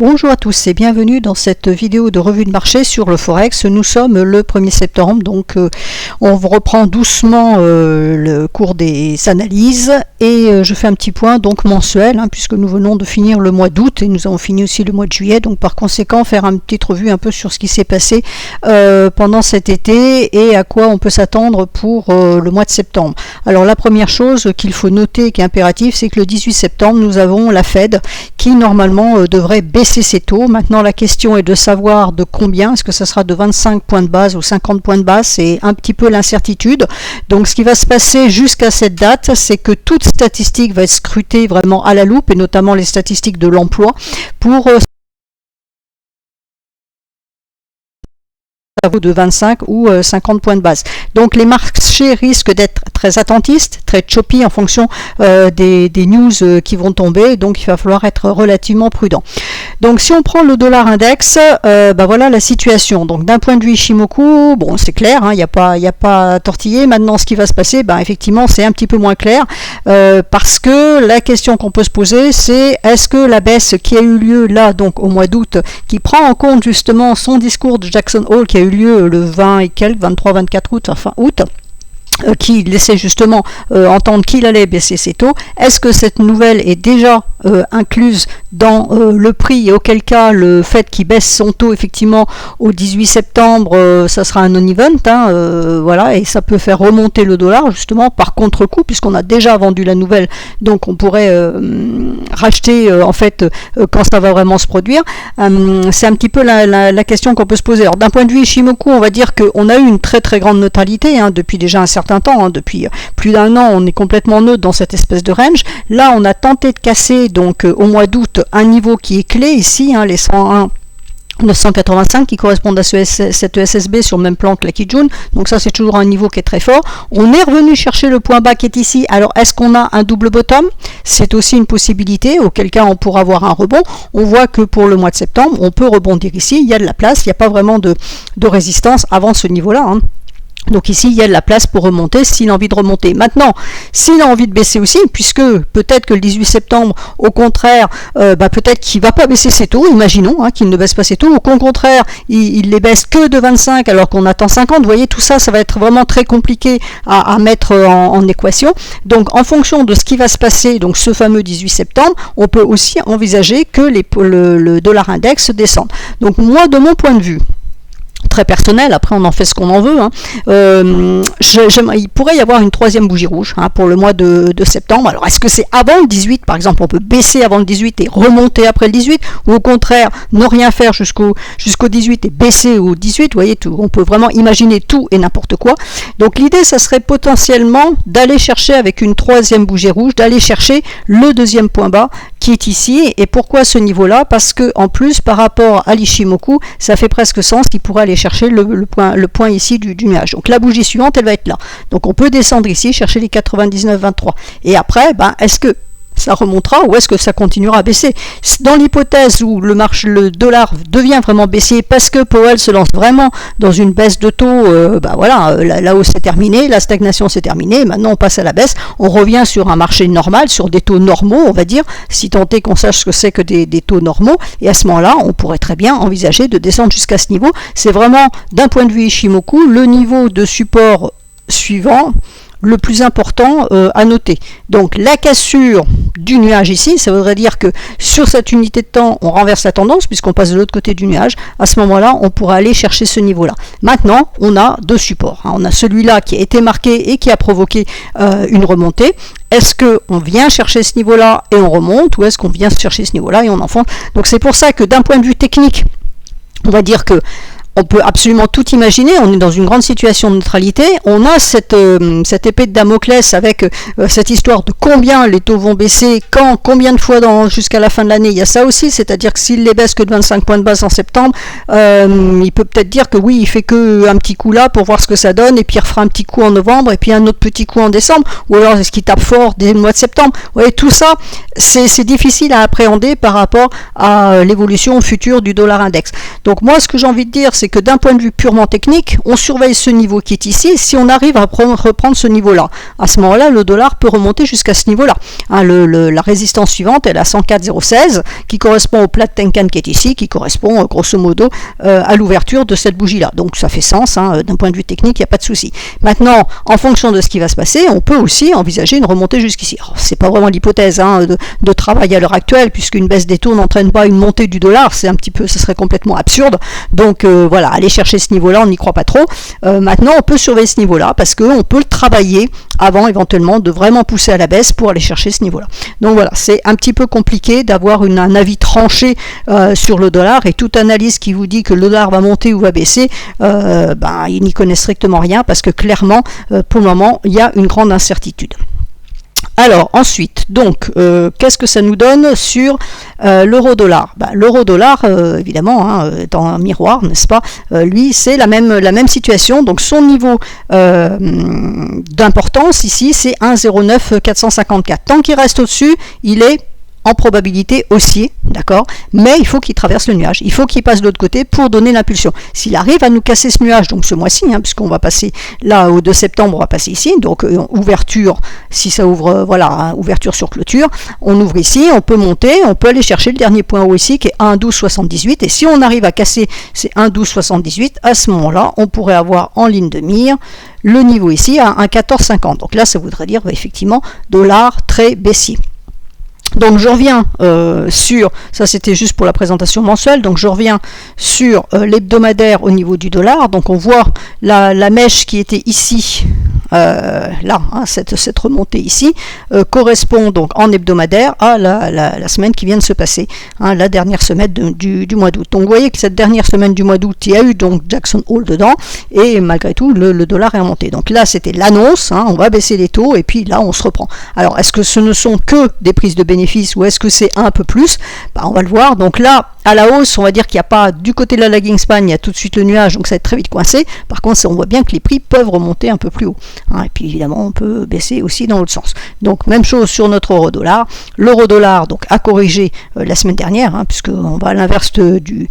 Bonjour à tous et bienvenue dans cette vidéo de revue de marché sur le Forex. Nous sommes le 1er septembre, donc on reprend doucement le cours des analyses et je fais un petit point donc mensuel puisque nous venons de finir le mois d'août et nous avons fini aussi le mois de juillet, donc par conséquent faire une petite revue un peu sur ce qui s'est passé pendant cet été et à quoi on peut s'attendre pour le mois de septembre. Alors la première chose qu'il faut noter qui est impérative, c'est que le 18 septembre nous avons la Fed qui normalement devrait baisser ses taux. Maintenant la question est de savoir de combien, est-ce que ça sera de 25 points de base ou 50 points de base, c'est un petit peu l'incertitude. Donc ce qui va se passer jusqu'à cette date, c'est que toute statistique va être scrutée vraiment à la loupe et notamment les statistiques de l'emploi pour de 25 ou 50 points de base. Donc les marchés risquent d'être très attentistes, très choppy en fonction des news qui vont tomber, donc il va falloir être relativement prudent. Donc si on prend le dollar index, voilà la situation. Donc d'un point de vue Ishimoku, bon c'est clair, il n'y a pas à tortiller. Maintenant ce qui va se passer, effectivement c'est un petit peu moins clair parce que la question qu'on peut se poser, c'est est-ce que la baisse qui a eu lieu là donc au mois d'août, qui prend en compte justement son discours de Jackson Hole qui a eu lieu le 20 et quelques, 23-24 août, fin août, qui laissait justement entendre qu'il allait baisser ses taux. Est-ce que cette nouvelle est déjà incluse dans le prix et auquel cas le fait qu'il baisse son taux effectivement au 18 septembre, ça sera un non-event, voilà, et ça peut faire remonter le dollar justement par contre-coup puisqu'on a déjà vendu la nouvelle, donc on pourrait racheter en fait quand ça va vraiment se produire. C'est un petit peu la question qu'on peut se poser. Alors d'un point de vue Ishimoku, on va dire qu'on a eu une très très grande neutralité depuis déjà un certain temps, depuis plus d'un an, on est complètement neutre dans cette espèce de range. Là, on a tenté de casser donc au mois d'août un niveau qui est clé ici, les 101 985 qui correspondent à cette ESSB sur le même plan que la Kijun, donc ça c'est toujours un niveau qui est très fort. On est revenu chercher le point bas qui est ici. Alors est-ce qu'on a un double bottom? C'est aussi une possibilité, auquel cas on pourra avoir un rebond. On voit que pour le mois de septembre, on peut rebondir ici, il y a de la place, il n'y a pas vraiment de résistance avant ce niveau-là. Donc ici, il y a de la place pour remonter s'il a envie de remonter. Maintenant, s'il a envie de baisser aussi, puisque peut-être que le 18 septembre, au contraire, peut-être qu'il ne va pas baisser ses taux, imaginons qu'il ne baisse pas ses taux, ou qu'au contraire, il les baisse que de 25 alors qu'on attend 50. Vous voyez, tout ça, ça va être vraiment très compliqué à mettre en équation. Donc en fonction de ce qui va se passer, donc ce fameux 18 septembre, on peut aussi envisager que le dollar index descende. Donc moi, de mon point de vue, très personnel, après on en fait ce qu'on en veut, il pourrait y avoir une troisième bougie rouge pour le mois de septembre. Alors est-ce que c'est avant le 18 par exemple, on peut baisser avant le 18 et remonter après le 18, ou au contraire ne rien faire jusqu'au 18 et baisser au 18, vous voyez, on peut vraiment imaginer tout et n'importe quoi. Donc l'idée ça serait potentiellement d'aller chercher avec une troisième bougie rouge, d'aller chercher le deuxième point bas qui est ici. Et pourquoi ce niveau là? Parce que en plus par rapport à l'Ishimoku, ça fait presque sens qu'il pourrait aller chercher le point ici du nuage. Donc la bougie suivante, elle va être là. Donc on peut descendre ici, chercher les 99,23. Et après, est-ce que ça remontera ou est-ce que ça continuera à baisser? Dans l'hypothèse où le dollar devient vraiment baissier parce que Powell se lance vraiment dans une baisse de taux, la hausse c'est terminé, la stagnation c'est terminé, maintenant on passe à la baisse, on revient sur un marché normal, sur des taux normaux, on va dire, si tant est qu'on sache ce que c'est que des taux normaux, et à ce moment-là, on pourrait très bien envisager de descendre jusqu'à ce niveau. C'est vraiment, d'un point de vue Ishimoku, le niveau de support suivant, le plus important à noter. Donc la cassure du nuage ici, ça voudrait dire que sur cette unité de temps, on renverse la tendance puisqu'on passe de l'autre côté du nuage. À ce moment-là, on pourra aller chercher ce niveau-là. Maintenant, on a deux supports. On a celui-là qui a été marqué et qui a provoqué une remontée. Est-ce qu'on vient chercher ce niveau-là et on remonte, ou est-ce qu'on vient chercher ce niveau-là et on enfonce? Donc c'est pour ça que d'un point de vue technique, on va dire que on peut absolument tout imaginer, on est dans une grande situation de neutralité, on a cette épée de Damoclès avec cette histoire de combien les taux vont baisser, quand, combien de fois jusqu'à la fin de l'année. Il y a ça aussi, c'est-à-dire que s'il les baisse que de 25 points de base en septembre, il peut peut-être dire que oui, il fait que un petit coup là pour voir ce que ça donne, et puis il refera un petit coup en novembre, et puis un autre petit coup en décembre, ou alors est-ce qu'il tape fort dès le mois de septembre. Vous voyez, tout ça, c'est difficile à appréhender par rapport à l'évolution future du dollar index. Donc moi, ce que j'ai envie de dire, c'est c'est que d'un point de vue purement technique, on surveille ce niveau qui est ici. Si on arrive à reprendre ce niveau-là, à ce moment-là, le dollar peut remonter jusqu'à ce niveau-là. Hein, la résistance suivante, elle est à 104,016, qui correspond au plat de Tenkan qui est ici, qui correspond grosso modo à l'ouverture de cette bougie-là. Donc ça fait sens, hein, d'un point de vue technique, il n'y a pas de souci. Maintenant, en fonction de ce qui va se passer, on peut aussi envisager une remontée jusqu'ici. C'est pas vraiment l'hypothèse de travail à l'heure actuelle, puisqu'une baisse des taux n'entraîne pas une montée du dollar, ce serait complètement absurde. Donc voilà, aller chercher ce niveau-là, on n'y croit pas trop. Maintenant, on peut surveiller ce niveau-là, parce qu'on peut le travailler avant éventuellement de vraiment pousser à la baisse pour aller chercher ce niveau-là. Donc voilà, c'est un petit peu compliqué d'avoir un avis tranché sur le dollar, et toute analyse qui vous dit que le dollar va monter ou va baisser, il n'y connaît strictement rien, parce que clairement, pour le moment, il y a une grande incertitude. Alors ensuite, donc, qu'est-ce que ça nous donne sur l'euro-dollar? L'euro-dollar, évidemment, étant un miroir, n'est-ce pas, lui, c'est la même situation. Donc son niveau d'importance ici, c'est 1,09 Tant qu'il reste au-dessus, il est en probabilité haussier, d'accord, mais il faut qu'il traverse le nuage, il faut qu'il passe de l'autre côté pour donner l'impulsion. S'il arrive à nous casser ce nuage, donc ce mois-ci, puisqu'on va passer là au 2 septembre, on va passer ici, donc ouverture, si ça ouvre, ouverture sur clôture, on ouvre ici, on peut monter, on peut aller chercher le dernier point haut ici qui est 1,1278, et si on arrive à casser ces 1,1278, à ce moment-là, on pourrait avoir en ligne de mire le niveau ici à 1,1450. Donc là, ça voudrait dire effectivement dollar très baissier. Donc je reviens sur, ça c'était juste pour la présentation mensuelle, donc je reviens sur l'hebdomadaire au niveau du dollar. Donc on voit la mèche qui était ici, cette remontée ici, correspond donc en hebdomadaire à la semaine qui vient de se passer, la dernière semaine du mois d'août. Donc vous voyez que cette dernière semaine du mois d'août, il y a eu donc Jackson Hole dedans, et malgré tout le dollar est remonté. Donc là c'était l'annonce, on va baisser les taux, et puis là on se reprend. Alors est-ce que ce ne sont que des prises de bénéfices, ou est-ce que c'est un peu plus? On va le voir. Donc là, à la hausse, on va dire qu'il n'y a pas, du côté de la lagging span, il y a tout de suite le nuage, donc ça va être très vite coincé. Par contre, on voit bien que les prix peuvent remonter un peu plus haut. Et puis évidemment, on peut baisser aussi dans l'autre sens. Donc même chose sur notre euro-dollar. L'euro-dollar donc a corrigé la semaine dernière, puisqu'on va à l'inverse du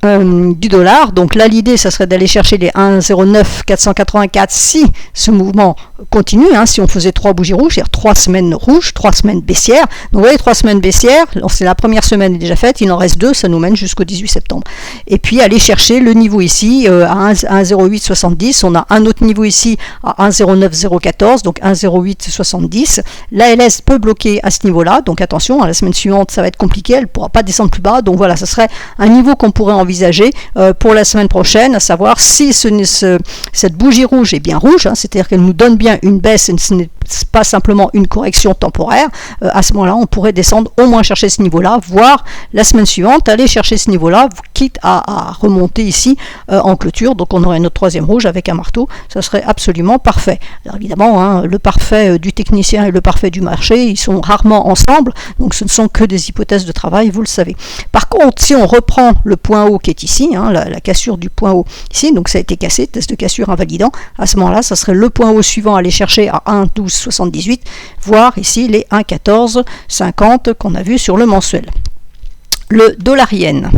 dollar. Donc là, l'idée, ça serait d'aller chercher les 1,09 si ce mouvement continue, si on faisait 3 bougies rouges, c'est-à-dire 3 semaines rouges, 3 semaines baissières. Donc vous voyez, 3 semaines baissières, c'est la première semaine est déjà faite, il en reste 2, ça nous mène jusqu'au 18 septembre. Et puis aller chercher le niveau ici à 1,0870, on a un autre niveau ici à 1,09014, donc 1,0870. La LS peut bloquer à ce niveau-là, donc attention, la semaine suivante ça va être compliqué, elle ne pourra pas descendre plus bas, donc voilà, ça serait un niveau qu'on pourrait envisager pour la semaine prochaine, à savoir si cette bougie rouge est bien rouge, c'est-à-dire qu'elle nous donne bien une baisse, et ce n'est pas simplement une correction temporaire. À ce moment-là, on pourrait descendre au moins chercher ce niveau-là, voire la semaine suivante, aller chercher ce niveau-là, quitte à remonter ici en clôture. Donc on aurait notre troisième rouge avec un marteau, ça serait absolument parfait. Alors évidemment, le parfait du technicien et le parfait du marché, ils sont rarement ensemble, donc ce ne sont que des hypothèses de travail, vous le savez. Par contre, si on reprend le point haut qui est ici, la cassure du point haut ici, donc ça a été cassé, test de cassure invalidant, à ce moment-là, ça serait le point haut suivant à aller chercher à 1,1278, voire ici les 1,1450 qu'on a vu sur le mensuel. Le dollar-yen.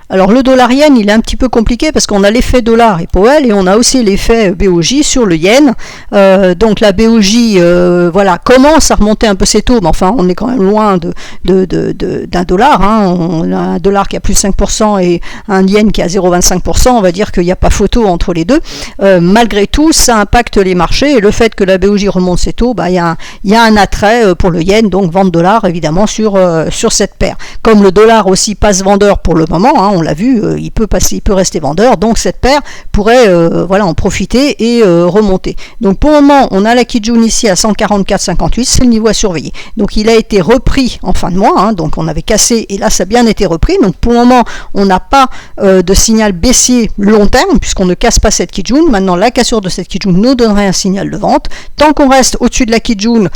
Alors le dollar-yen, il est un petit peu compliqué parce qu'on a l'effet dollar et Powell, et on a aussi l'effet BOJ sur le yen. Donc la BOJ commence à remonter un peu ses taux, mais enfin on est quand même loin d'un dollar. On a un dollar qui a plus 5% et un yen qui a 0,25%. On va dire qu'il n'y a pas photo entre les deux. Malgré tout, ça impacte les marchés, et le fait que la BOJ remonte ses taux, il y a un attrait pour le yen, donc vente dollar évidemment sur cette paire. Comme le dollar aussi passe vendeur pour le moment, on l'a vu, il peut rester vendeur, donc cette paire pourrait en profiter et remonter. Donc pour le moment, on a la Kijun ici à 144,58, c'est le niveau à surveiller. Donc il a été repris en fin de mois, donc on avait cassé et là ça a bien été repris. Donc pour le moment, on n'a pas de signal baissier long terme puisqu'on ne casse pas cette Kijun. Maintenant, la cassure de cette Kijun nous donnerait un signal de vente. Tant qu'on reste au-dessus de la Kijun,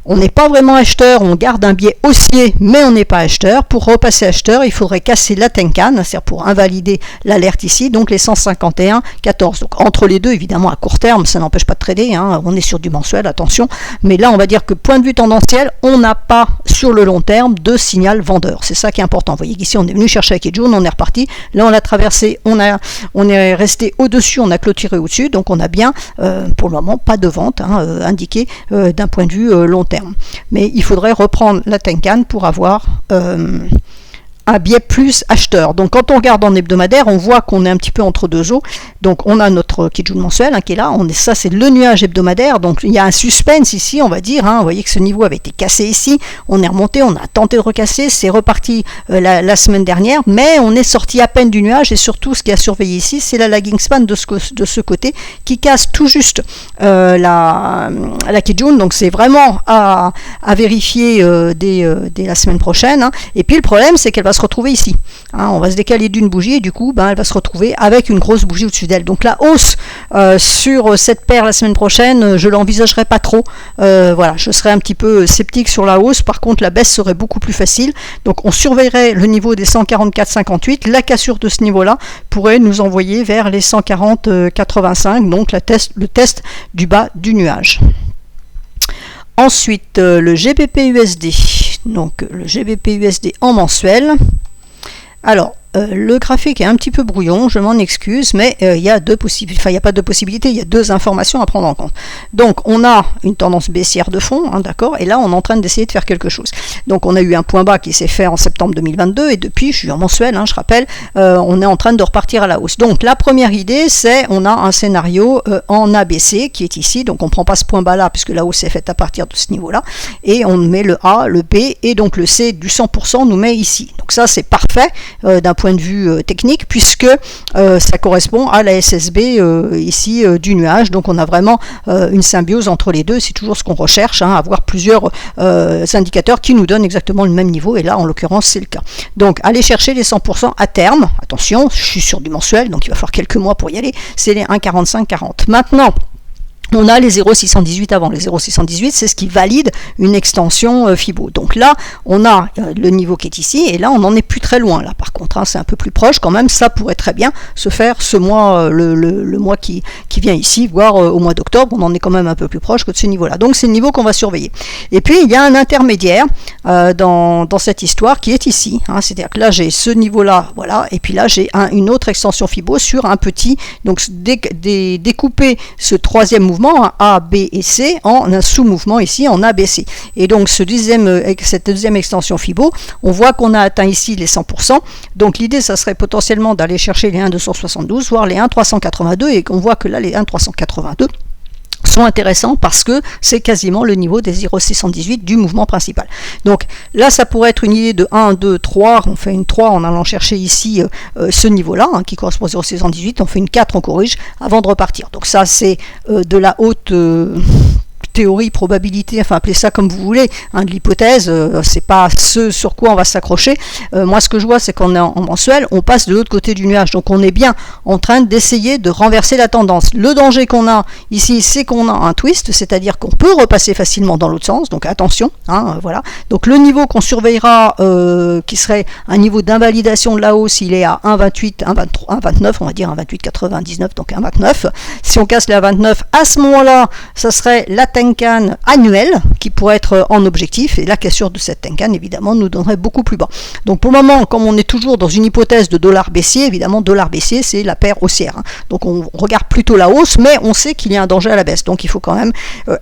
on n'est pas vraiment acheteur, on garde un biais haussier, mais on n'est pas acheteur. Pour repasser acheteur, il faudrait casser la Tenkan, sert pour invalider l'alerte ici, donc les 151,14. Donc entre les deux, évidemment à court terme, ça n'empêche pas de trader, hein, on est sur du mensuel, attention, mais là on va dire que point de vue tendanciel, on n'a pas sur le long terme de signal vendeur. C'est ça qui est important. Vous voyez qu'ici on est venu chercher à Kijun, on est reparti, là on l'a traversé, on est resté au-dessus, on a clôturé au-dessus, donc on a bien pour le moment pas de vente indiquée d'un point de vue long terme. Mais il faudrait reprendre la Tenkan pour avoir un biais plus acheteur. Donc quand on regarde en hebdomadaire, on voit qu'on est un petit peu entre deux eaux. Donc on a notre Kijun mensuel qui est là, ça c'est le nuage hebdomadaire, donc il y a un suspense ici, on va dire, vous voyez que ce niveau avait été cassé ici, on est remonté, on a tenté de recasser, c'est reparti la semaine dernière, mais on est sorti à peine du nuage, et surtout ce qui a surveillé ici, c'est la lagging span de ce côté, qui casse tout juste la Kijun, donc c'est vraiment à vérifier dès la semaine prochaine, et puis le problème c'est qu'elle va se retrouver ici, on va se décaler d'une bougie, et du coup elle va se retrouver avec une grosse bougie au-dessus d'elle. Donc la hausse sur cette paire la semaine prochaine, je l'envisagerai pas trop. Voilà, je serais un petit peu sceptique sur la hausse. Par contre, la baisse serait beaucoup plus facile. Donc on surveillerait le niveau des 144,58. La cassure de ce niveau-là pourrait nous envoyer vers les 140,85. Donc le test du bas du nuage. Ensuite, le GBP-USD. Donc le GBP-USD en mensuel. Alors, le graphique est un petit peu brouillon, je m'en excuse, mais il y a deux possibilités, enfin il n'y a pas de possibilités, il y a deux informations à prendre en compte. Donc on a une tendance baissière de fond, d'accord, et là on est en train d'essayer de faire quelque chose. Donc on a eu un point bas qui s'est fait en septembre 2022, et depuis, je suis en mensuel, je rappelle, on est en train de repartir à la hausse. Donc la première idée, c'est on a un scénario en ABC qui est ici, donc on ne prend pas ce point bas là, puisque la hausse est faite à partir de ce niveau-là, et on met le A, le B, et donc le C du 100% nous met ici. Donc ça c'est parfait d'un point de vue technique, puisque ça correspond à la SSB ici du nuage, donc on a vraiment une symbiose entre les deux, c'est toujours ce qu'on recherche, avoir plusieurs indicateurs qui nous donnent exactement le même niveau, et là en l'occurrence c'est le cas. Donc aller chercher les 100% à terme, attention, je suis sur du mensuel, donc il va falloir quelques mois pour y aller, c'est les 1,45-40. Maintenant, on a les 0,618 avant. Les 0,618, c'est ce qui valide une extension Fibo. Donc là, on a le niveau qui est ici, et là, on n'en est plus très loin. Là, par contre, c'est un peu plus proche quand même. Ça pourrait très bien se faire ce mois, le mois qui vient ici, voire au mois d'octobre. On en est quand même un peu plus proche que de ce niveau-là. Donc, c'est le niveau qu'on va surveiller. Et puis, il y a un intermédiaire dans cette histoire qui est ici. C'est-à-dire que là, j'ai ce niveau-là, voilà, et puis là, j'ai une autre extension Fibo sur un petit. Donc, découper ce troisième mouvement A, B et C en un sous-mouvement ici en ABC. Et donc cette deuxième extension Fibo, on voit qu'on a atteint ici les 100%. Donc l'idée, ça serait potentiellement d'aller chercher les 1,272, voire les 1,382, et qu'on voit que là, les 1,382 sont intéressants parce que c'est quasiment le niveau des 0,618 du mouvement principal. Donc là, ça pourrait être une idée de 1, 2, 3, on fait une 3 en allant chercher ici ce niveau-là, qui correspond à 0,618, on fait une 4, on corrige avant de repartir. Donc ça, c'est de la haute théorie, probabilité, enfin appelez ça comme vous voulez, de l'hypothèse, c'est pas ce sur quoi on va s'accrocher. Moi ce que je vois, c'est qu'on est en mensuel, on passe de l'autre côté du nuage, donc on est bien en train d'essayer de renverser la tendance. Le danger qu'on a ici, c'est qu'on a un twist, c'est-à-dire qu'on peut repasser facilement dans l'autre sens, donc attention, voilà. Donc le niveau qu'on surveillera, qui serait un niveau d'invalidation de la hausse, il est à 1,28, 1,23, 1,29, on va dire 1,28,99, donc 1,29. Si on casse les 1,29, à ce moment-là, ça serait la Tenkan annuelle qui pourrait être en objectif, et la cassure de cette Tenkan évidemment nous donnerait beaucoup plus bas. Donc pour le moment, comme on est toujours dans une hypothèse de dollar baissier, évidemment dollar baissier c'est la paire haussière, donc on regarde plutôt la hausse, mais on sait qu'il y a un danger à la baisse, donc il faut quand même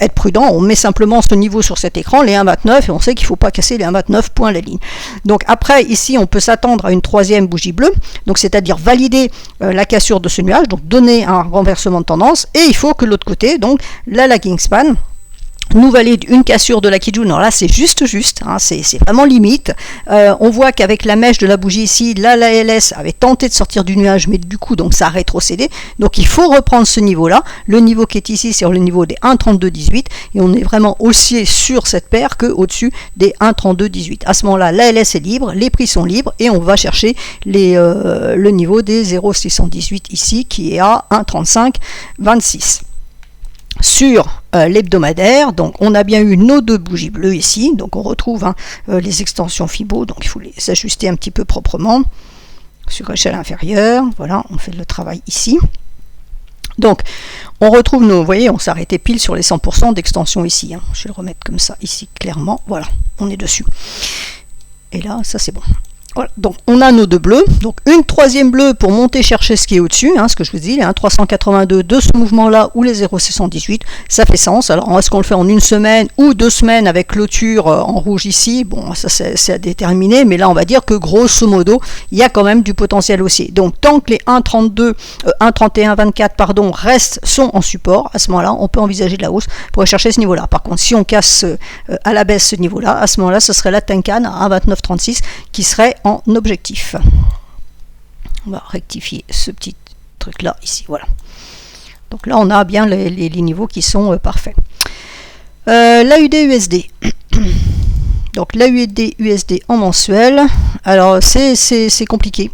être prudent. On met simplement ce niveau sur cet écran, les 1,29, et on sait qu'il ne faut pas casser les 1,29 points la ligne. Donc après ici on peut s'attendre à une troisième bougie bleue, donc c'est-à-dire valider la cassure de ce nuage, donc donner un renversement de tendance, et il faut que de l'autre côté, donc la lagging span nous valide une cassure de la Kijun. Alors là c'est juste, c'est vraiment limite. On voit qu'avec la mèche de la bougie ici, là la LS avait tenté de sortir du nuage, mais du coup donc ça a rétrocédé, donc il faut reprendre ce niveau là. Le niveau qui est ici c'est le niveau des 1,3218, et on est vraiment haussier sur cette paire que au-dessus des 1,3218. À ce moment là la LS est libre, les prix sont libres, et on va chercher le niveau des 0,618 ici qui est à 1,3526. Sur l'hebdomadaire, donc on a bien eu nos deux bougies bleues ici, donc on retrouve les extensions Fibo, donc il faut les ajuster un petit peu proprement. sur échelle inférieure. Voilà, on fait le travail ici. Donc, on retrouve nos, vous voyez, on s'est arrêté pile sur les 100% d'extension ici. Hein. Je vais le remettre comme ça, ici, clairement. Voilà, on est dessus. Et là, ça c'est bon. Voilà, donc on a nos deux bleus, donc une troisième bleue pour monter chercher ce qui est au-dessus, hein, ce que je vous dis, les 1,382 de ce mouvement-là ou les 0,618, ça fait sens. Alors est-ce qu'on le fait en une semaine ou 2 semaines avec clôture en rouge ici? Bon, ça c'est à déterminer, mais là on va dire que grosso modo, il y a quand même du potentiel haussier. Donc tant que les 1,3124 pardon, sont en support, à ce moment-là, on peut envisager de la hausse pour aller chercher ce niveau-là. Par contre, si on casse à la baisse ce niveau-là, à ce moment-là, ce serait la Tenkan à 1,2936 qui serait en objectif. On va rectifier ce petit truc là ici, voilà. Donc là on a bien les niveaux qui sont parfaits. L'AUD USD. Donc l'AUD USD en mensuel, alors c'est compliqué.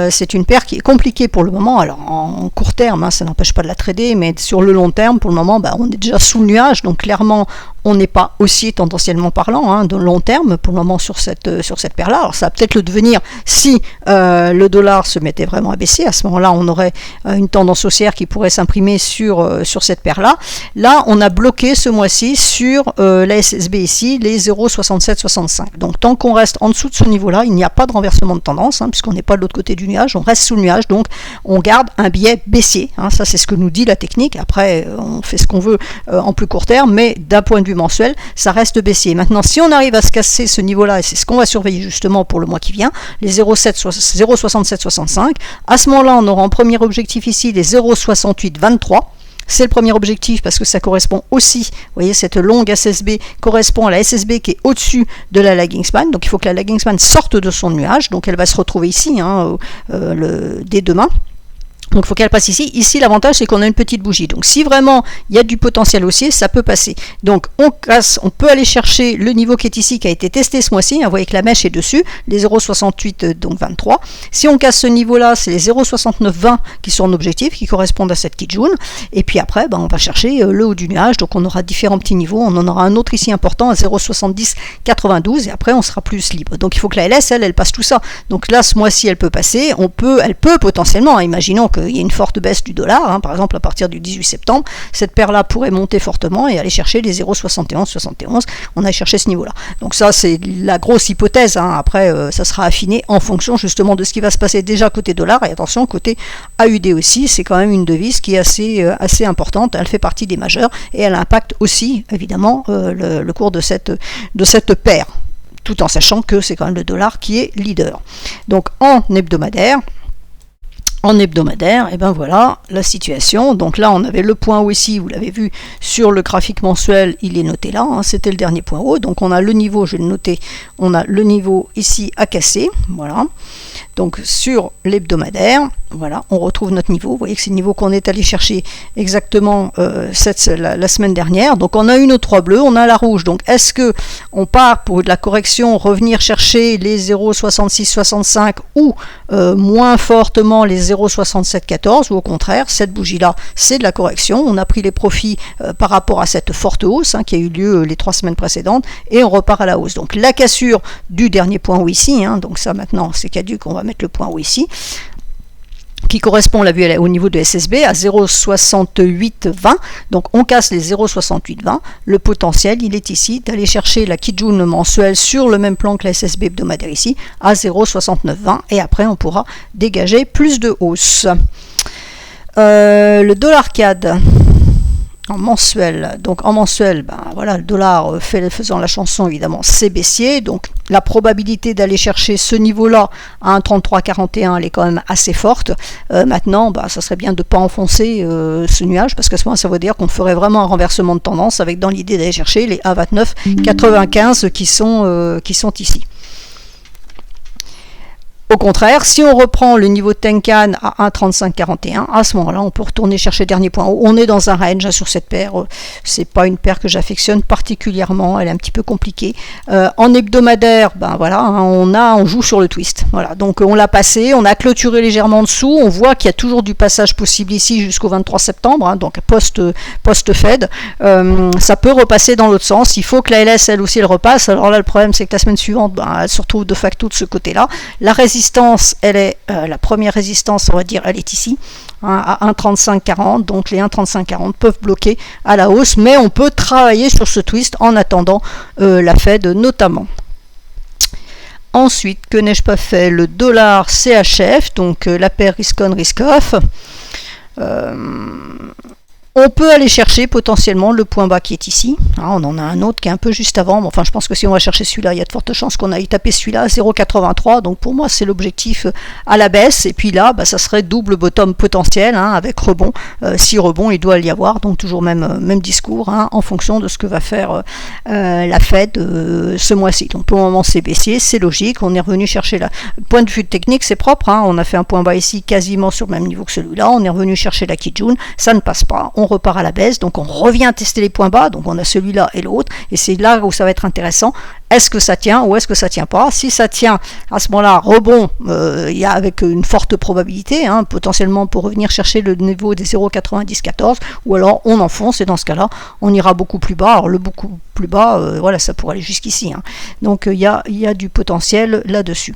C'est une paire qui est compliquée pour le moment. Alors en court terme, hein, ça n'empêche pas de la trader, mais sur le long terme, pour le moment, on est déjà sous le nuage, donc clairement, on n'est pas haussier tendanciellement parlant, hein, de long terme pour le moment sur cette paire-là. Alors ça va peut-être le devenir si le dollar se mettait vraiment à baisser. À ce moment-là, on aurait une tendance haussière qui pourrait s'imprimer sur cette paire-là. Là, on a bloqué ce mois-ci sur la SSB ici, les 0,6765. Donc tant qu'on reste en dessous de ce niveau-là, il n'y a pas de renversement de tendance, hein, puisqu'on n'est pas de l'autre côté du nuage, on reste sous le nuage, donc on garde un biais baissier. Hein, ça, c'est ce que nous dit la technique. Après, on fait ce qu'on veut en plus court terme, mais d'un point de vue mensuel, ça reste baissier. Maintenant, si on arrive à se casser ce niveau-là, et c'est ce qu'on va surveiller justement pour le mois qui vient, les 0,6765, à ce moment-là, on aura en premier objectif ici les 0,6823. C'est le premier objectif parce que ça correspond aussi, vous voyez, cette longue SSB correspond à la SSB qui est au-dessus de la lagging span. Donc il faut que la lagging span sorte de son nuage. Donc elle va se retrouver ici hein, dès demain. Donc il faut qu'elle passe ici. Ici, l'avantage, c'est qu'on a une petite bougie. Donc si vraiment il y a du potentiel haussier, ça peut passer. Donc on peut aller chercher le niveau qui est ici, qui a été testé ce mois-ci. Vous voyez que la mèche est dessus, les 0,68, donc 23. Si on casse ce niveau-là, c'est les 0,6920 qui sont en objectif, qui correspondent à cette Kijun. Et puis après, on va chercher le haut du nuage. Donc on aura différents petits niveaux. On en aura un autre ici important à 0,7092. Et après, on sera plus libre. Donc il faut que la LS, elle passe tout ça. Donc là, ce mois-ci, elle peut passer. Elle peut potentiellement, imaginons qu'il y ait une forte baisse du dollar, hein, par exemple à partir du 18 septembre, cette paire-là pourrait monter fortement et aller chercher les 0,7171. On a cherché ce niveau-là. Donc ça, c'est la grosse hypothèse. Hein. Après, ça sera affiné en fonction justement de ce qui va se passer déjà côté dollar. Et attention, côté AUD aussi, c'est quand même une devise qui est assez importante. Elle fait partie des majeures et elle impacte aussi, évidemment, le cours de cette paire, tout en sachant que c'est quand même le dollar qui est leader. Donc en hebdomadaire, et ben voilà la situation. Donc là, on avait le point haut ici, vous l'avez vu sur le graphique mensuel, il est noté là, hein, c'était le dernier point haut. Donc on a le niveau, je vais le noter, on a le niveau ici à casser, voilà. Donc sur l'hebdomadaire, voilà, on retrouve notre niveau. Vous voyez que c'est le niveau qu'on est allé chercher exactement la semaine dernière. Donc on a une aux 3 bleus, on a la rouge. Donc est-ce que on part pour de la correction, revenir chercher les 0,6665 ou moins fortement les 0,6714, ou au contraire, cette bougie-là, c'est de la correction. On a pris les profits par rapport à cette forte hausse hein, qui a eu lieu les 3 semaines précédentes et on repart à la hausse. Donc la cassure du dernier point haut ici, hein, donc ça maintenant c'est caduc, on va mettre le point haut ici, qui correspond, on l'a vu au niveau de SSB, à 0,6820. Donc on casse les 0,6820. Le potentiel, il est ici, d'aller chercher la Kijun mensuelle sur le même plan que la SSB hebdomadaire ici, à 0,6920. Et après, on pourra dégager plus de hausse. Le dollar CAD en mensuel. Donc en mensuel, voilà, le dollar faisant la chanson, évidemment, c'est baissier. Donc la probabilité d'aller chercher ce niveau-là à 1,3341, elle est quand même assez forte. Maintenant, ça serait bien de ne pas enfoncer ce nuage, parce qu'à ce moment, ça veut dire qu'on ferait vraiment un renversement de tendance, avec dans l'idée d'aller chercher les 1,2995 qui sont ici. Au contraire, si on reprend le niveau de Tenkan à 1,3541, à ce moment-là, on peut retourner chercher le dernier point haut. On est dans un range sur cette paire. C'est pas une paire que j'affectionne particulièrement. Elle est un petit peu compliquée. En hebdomadaire, voilà, hein, on joue sur le twist. Voilà, donc on l'a passé, on a clôturé légèrement en dessous. On voit qu'il y a toujours du passage possible ici jusqu'au 23 septembre, hein, donc post-Fed. Ça peut repasser dans l'autre sens. Il faut que la LS, elle aussi, elle repasse. Alors là, le problème, c'est que la semaine suivante, elle se retrouve de facto de ce côté-là. La résistance résistance, elle est la première résistance, on va dire, elle est ici, hein, à 1,3540. Donc les 1,3540 peuvent bloquer à la hausse, mais on peut travailler sur ce twist en attendant la Fed notamment. Ensuite, que n'ai-je pas fait? Le dollar CHF, donc la paire risk-on, risk-off. On peut aller chercher potentiellement le point bas qui est ici. Hein, on en a un autre qui est un peu juste avant. Mais enfin, je pense que si on va chercher celui-là, il y a de fortes chances qu'on aille taper celui-là à 0,83. Donc pour moi, c'est l'objectif à la baisse. Et puis là, ça serait double bottom potentiel, hein, avec rebond. Si rebond, il doit y avoir. Donc toujours même discours, hein, en fonction de ce que va faire la Fed ce mois-ci. Donc pour le moment, c'est baissier, c'est logique. On est revenu chercher là. Point de vue technique, c'est propre. Hein, on a fait un point bas ici quasiment sur le même niveau que celui-là. On est revenu chercher la Kijun. Ça ne passe pas. On repart à la baisse, donc on revient tester les points bas, donc on a celui-là et l'autre, et c'est là où ça va être intéressant. Est-ce que ça tient ou est-ce que ça tient pas? Si ça tient, à ce moment-là, rebond, il y a avec une forte probabilité, hein, potentiellement pour revenir chercher le niveau des 0,9014, ou alors on enfonce, et dans ce cas-là, on ira beaucoup plus bas. Alors le beaucoup plus bas, voilà, ça pourrait aller jusqu'ici. Hein. Donc il y a du potentiel là-dessus.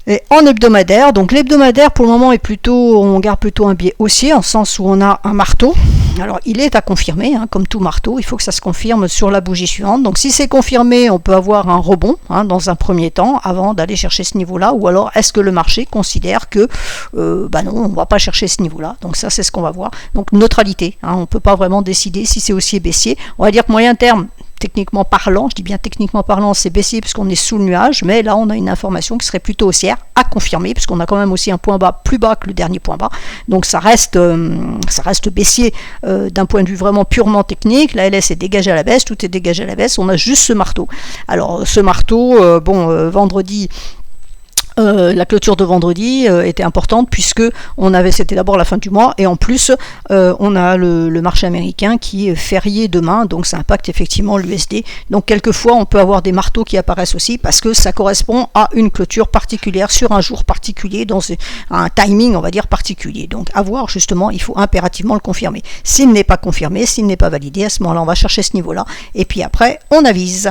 Et en hebdomadaire, donc l'hebdomadaire pour le moment est plutôt, on garde plutôt un biais haussier, en sens où on a un marteau. Alors il est à confirmer, hein, comme tout marteau, il faut que ça se confirme sur la bougie suivante. Donc si c'est confirmé, on peut avoir un rebond, hein, dans un premier temps, avant d'aller chercher ce niveau-là, ou alors est-ce que le marché considère que non, on ne va pas chercher ce niveau-là. Donc ça, c'est ce qu'on va voir. Donc neutralité, hein, on ne peut pas vraiment décider si c'est haussier baissier. On va dire que moyen terme, techniquement parlant, je dis bien techniquement parlant, c'est baissier puisqu'on est sous le nuage, mais là on a une information qui serait plutôt haussière à confirmer, puisqu'on a quand même aussi un point bas plus bas que le dernier point bas, donc ça reste baissier d'un point de vue vraiment purement technique. La LS est dégagée à la baisse, tout est dégagé à la baisse, on a juste ce marteau. Alors ce marteau, vendredi, la clôture de vendredi était importante puisque c'était d'abord la fin du mois, et en plus on a le marché américain qui est férié demain, donc ça impacte effectivement l'USD. Donc quelquefois on peut avoir des marteaux qui apparaissent aussi parce que ça correspond à une clôture particulière sur un jour particulier, dans un timing on va dire particulier. Donc à voir, justement, il faut impérativement le confirmer. S'il n'est pas confirmé, s'il n'est pas validé, à ce moment-là on va chercher ce niveau-là et puis après on avise.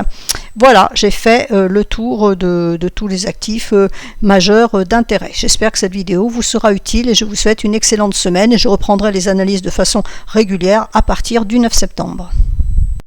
Voilà, j'ai fait le tour de tous les actifs majeurs d'intérêt. J'espère que cette vidéo vous sera utile et je vous souhaite une excellente semaine, et je reprendrai les analyses de façon régulière à partir du 9 septembre.